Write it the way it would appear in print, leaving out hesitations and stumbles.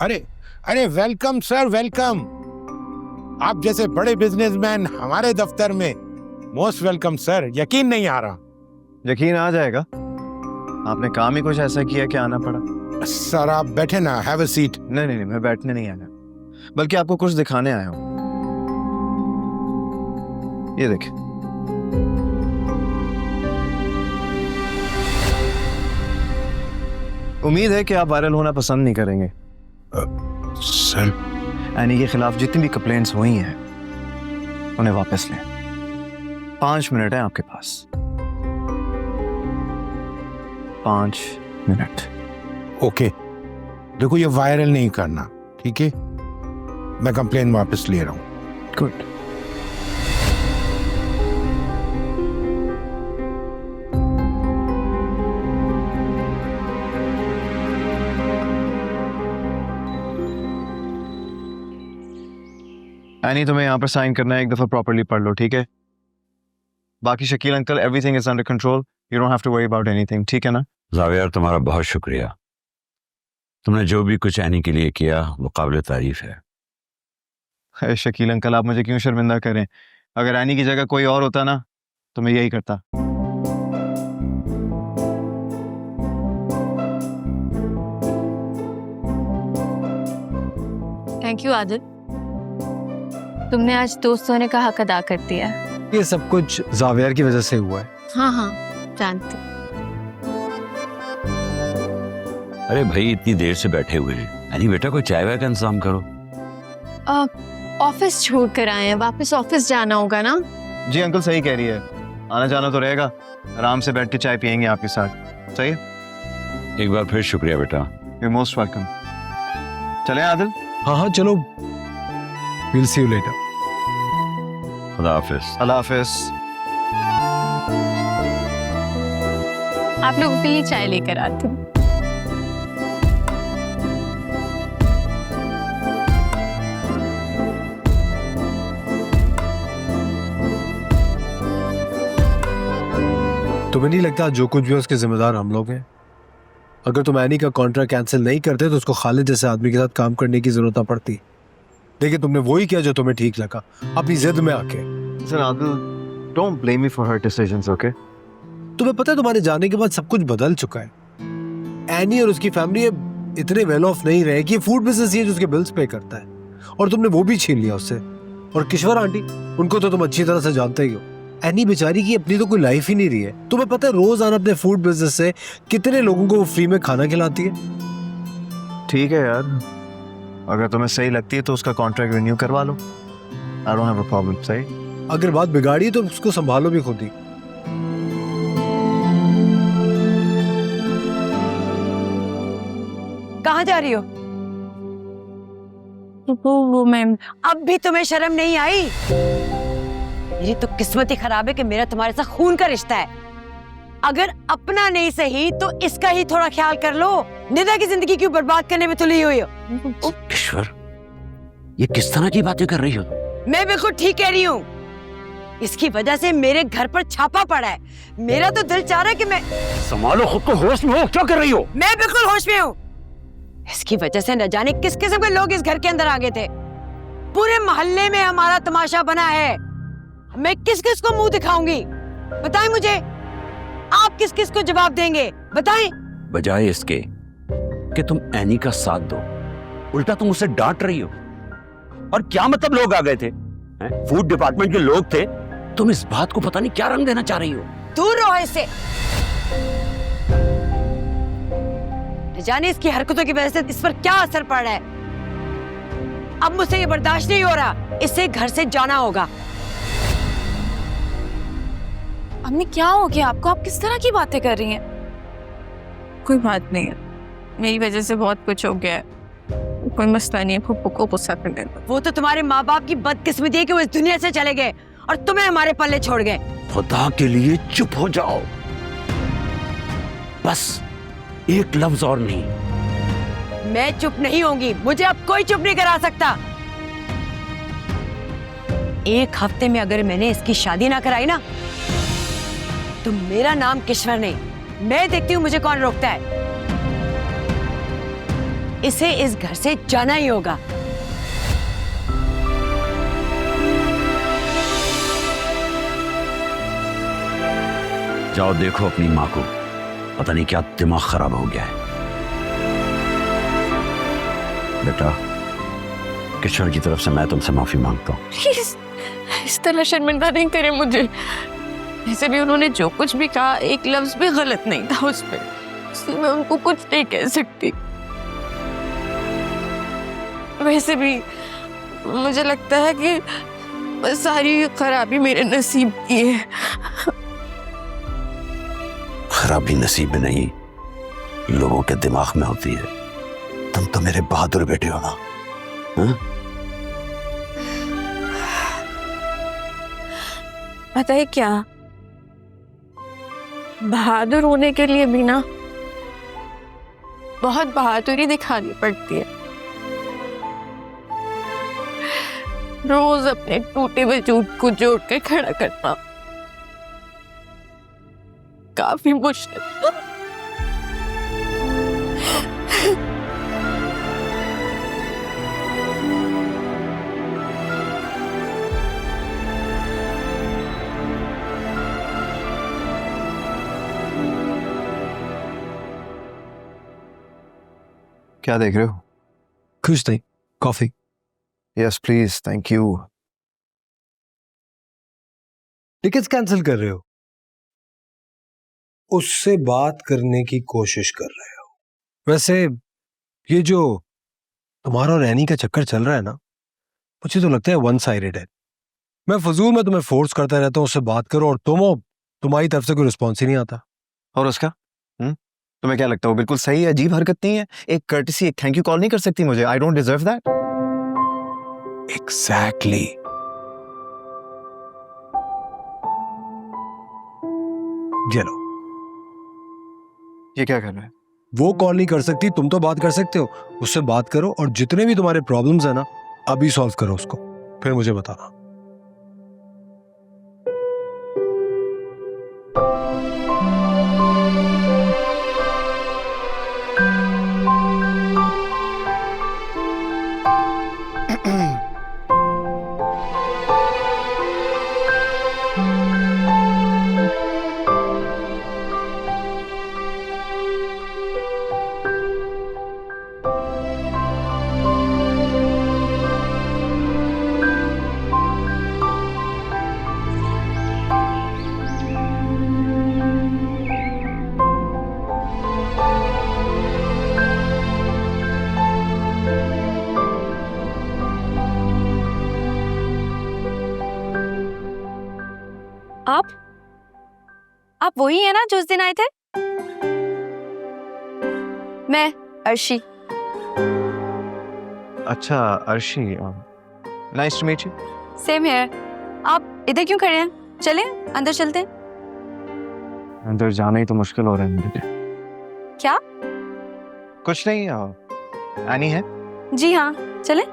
अरे अरे welcome sir, welcome. आप जैसे बड़े बिजनेसमैन हमारे दफ्तर में, मोस्ट वेलकम सर। यकीन नहीं आ रहा। यकीन आ जाएगा, आपने काम ही कुछ ऐसा किया कि आना पड़ा। सर आप बैठे ना, हैव अ सीट। नहीं नहीं नहीं, मैं बैठने नहीं आया, बल्कि आपको कुछ दिखाने आया हूं। ये देखिए, उम्मीद है कि आप वायरल होना पसंद नहीं करेंगे। सर एनी के खिलाफ जितनी भी कंप्लेंट्स हुई हैं उन्हें वापस लें। 5 मिनट है आपके पास, 5 मिनट। ओके, देखो ये वायरल नहीं करना, ठीक है? मैं कंप्लेन वापस ले रहा हूँ। गुड। एनी, तुम्हें यहाँ पर साइन करना है, एक दफा प्रॉपर्ली पढ़ लो, ठीक है? बाकी Shakeel uncle, everything is under control, you don't have to worry about anything, ठीक है ना? जावियर, तुम्हारा बहुत शुक्रिया। तुमने जो भी कुछ एनी के लिए किया वो काबिल तारीफ है। है शकील अंकल, आप मुझे क्यों शर्मिंदा करें? अगर एनी की जगह कोई और होता ना तो मैं यही करता। थैंक यू आदिल, तुमने आज दोस्त होने का हक अदा कर दिया। ये सब कुछ जावियर की वजह से हुआ है। हाँ हाँ जानती। अरे भाई, इतनी देर से बैठे हुए हैं, एनी बेटा कोई चाय वाय का इंतजाम करो। ऑफिस छोड़ कर आए हैं, वापस ऑफिस जाना होगा ना? जी अंकल सही कह रही है, आना जाना तो रहेगा, आराम से बैठ के चाय पियेंगे आपके साथ, सही है? एक बार फिर शुक्रिया बेटा। You most welcome. चलें आदिल? हाँ हाँ चलो, विल सी यू लेटर। खुदा हाफिज। अल्लाह हाफिज। आप लोगों के लिए चाय लेकर आती हूँ। तुम्हें नहीं लगता जो कुछ भी उसके जिम्मेदार हम लोग हैं? अगर तुम एनी का कॉन्ट्रैक्ट कैंसिल नहीं करते तो उसको खालिद जैसे आदमी के साथ काम करने की जरूरत ना पड़ती। देखिए तुमने वही किया जो तुम्हें ठीक लगा, अपनी जिद में आके। Sir Adil, don't blame me for her decisions, okay? तुम्हें पता है तुम्हारे जाने के बाद सब कुछ बदल चुका है। एनी और उसकी फैमिली इतने वेल ऑफ नहीं रहे कि फूड बिजनेस ही जो उसके बिल्स पे करता है, और तुमने वो भी छीन लिया उससे। और किश्वर आंटी, उनको तो तुम अच्छी तरह से जानते ही हो। एनी बेचारी की अपनी तो कोई लाइफ ही नहीं रही है। तुम्हें पता है रोजाना अपने फूड बिजनेस से कितने लोगों को वो फ्री में खाना खिलाती है। ठीक है यार, अगर तुम्हें सही लगती है तो उसका कॉन्ट्रैक्ट रिन्यू करवा लो, I don't have a problem. सही? अगर बात बिगाड़ी तो उसको संभालो भी खुद ही। कहाँ जा रही हो? वो मैम, अब भी तुम्हें शर्म नहीं आई? मेरी तो किस्मत ही खराब है कि मेरा तुम्हारे साथ खून का रिश्ता है। अगर अपना नहीं सही तो इसका ही थोड़ा ख्याल कर लो। निदा की जिंदगी क्यों बर्बाद करने में तुली हुई हो? ईश्वर, ये किस तरह की बातें कर रही हो? मैं बिल्कुल ठीक कह रही हूँ। इसकी वजह से मेरे घर पर छापा पड़ा है। मेरा तो दिल चाह रहा है कि मैं... संभालो खुद को, होश में हो, क्या कर रही हो? मैं बिल्कुल होश में हूँ। इसकी वजह से न जाने किस किस्म के लोग इस घर के अंदर आ गए थे। पूरे मोहल्ले में हमारा तमाशा बना है। मैं किस किस को मुंह दिखाऊंगी? बताएं मुझे, आप किस किस को जवाब देंगे? बताएं। बजाय इसके कि तुम एनी का साथ दो, उल्टा तुम उसे डांट रही हो। और क्या मतलब लोग आ गए थे? फूड डिपार्टमेंट के लोग थे। तुम इस बात को पता नहीं क्या रंग देना चाह रही हो। दूर रहो इससे। जाने इसकी हरकतों की वजह से इस पर क्या असर पड़ रहा है। अब मुझसे ये बर्दाश्त नहीं हो रहा, इससे घर से जाना होगा। अम्मी क्या हो गया आपको? आप किस तरह की बातें कर रही हैं? कोई बात नहीं है, मेरी वजह से बहुत कुछ हो गया है, कोई मसला नहीं है। फुप्पो को गुस्सा कर देना। वो तो तुम्हारे माँ बाप की बदकिस्मती है कि वो इस दुनिया से चले गए और तुम्हें हमारे पल्ले छोड़ गए। खुदा के लिए चुप हो जाओ, बस एक लफ्ज और नहीं। मैं चुप नहीं होंगी, मुझे अब कोई चुप नहीं करा सकता। एक हफ्ते में अगर मैंने इसकी शादी ना कराई ना तो मेरा नाम किश्वर नहीं, मैं देखती हूँ मुझे कौन रोकता है। इसे इस घर से जाना ही होगा। जाओ देखो अपनी माँ को, पता नहीं क्या दिमाग खराब हो गया है। बेटा, किशोर की तरफ से मैं तुमसे माफी मांगता हूँ। प्लीज इस तरह शर्मिंदा नहीं करे मुझे। वैसे भी उन्होंने जो कुछ भी कहा एक लफ्ज भी गलत नहीं था उस पर, इसलिए मैं उनको कुछ नहीं कह सकती। वैसे भी मुझे लगता है कि सारी खराबी मेरे नसीब की है। खराबी नसीब में नहीं, लोगों के दिमाग में होती है। तुम तो मेरे बहादुर बेटे हो ना। हाँ? पता है क्या, बहादुर होने के लिए भी ना बहुत बहादुरी दिखानी पड़ती है। रोज अपने टूटे वजूद को जोड़ के खड़ा करना काफी मुश्किल। क्या देख रहे हो? कुछ नहीं, coffee. Yes please, thank you. Tickets cancel कर रहे हो? उससे बात करने की कोशिश कर रहे हो? वैसे ये जो तुम्हारा और एनी का चक्कर चल रहा है ना, मुझे तो लगता है वन साइडेड है। मैं फजूल में तुम्हें फोर्स करता रहता हूँ उससे बात करो, और तुम्हारी तरफ से कोई रिस्पॉन्स ही नहीं आता। और उसका तुम्हें क्या लगता है वो बिल्कुल सही है? अजीब हरकत नहीं है? एक कर्टिसी, एक थैंक यू कॉल नहीं कर सकती मुझे? I don't deserve that. Exactly. चलो, ये क्या कर रहा है? वो कॉल नहीं कर सकती, तुम तो बात कर सकते हो। उससे बात करो और जितने भी तुम्हारे प्रॉब्लम्स है ना, अभी सॉल्व करो उसको, फिर मुझे बताना। आप वही है ना जो उस दिन आए थे? मैं अर्शी। अच्छा Arshi, nice to meet you. Same here. आप इधर क्यों खड़े हैं? चलें अंदर चलते हैं। अंदर जाना ही तो मुश्किल हो रहा है मुझे। क्या? कुछ नहीं, एनी है? जी हाँ, चलें।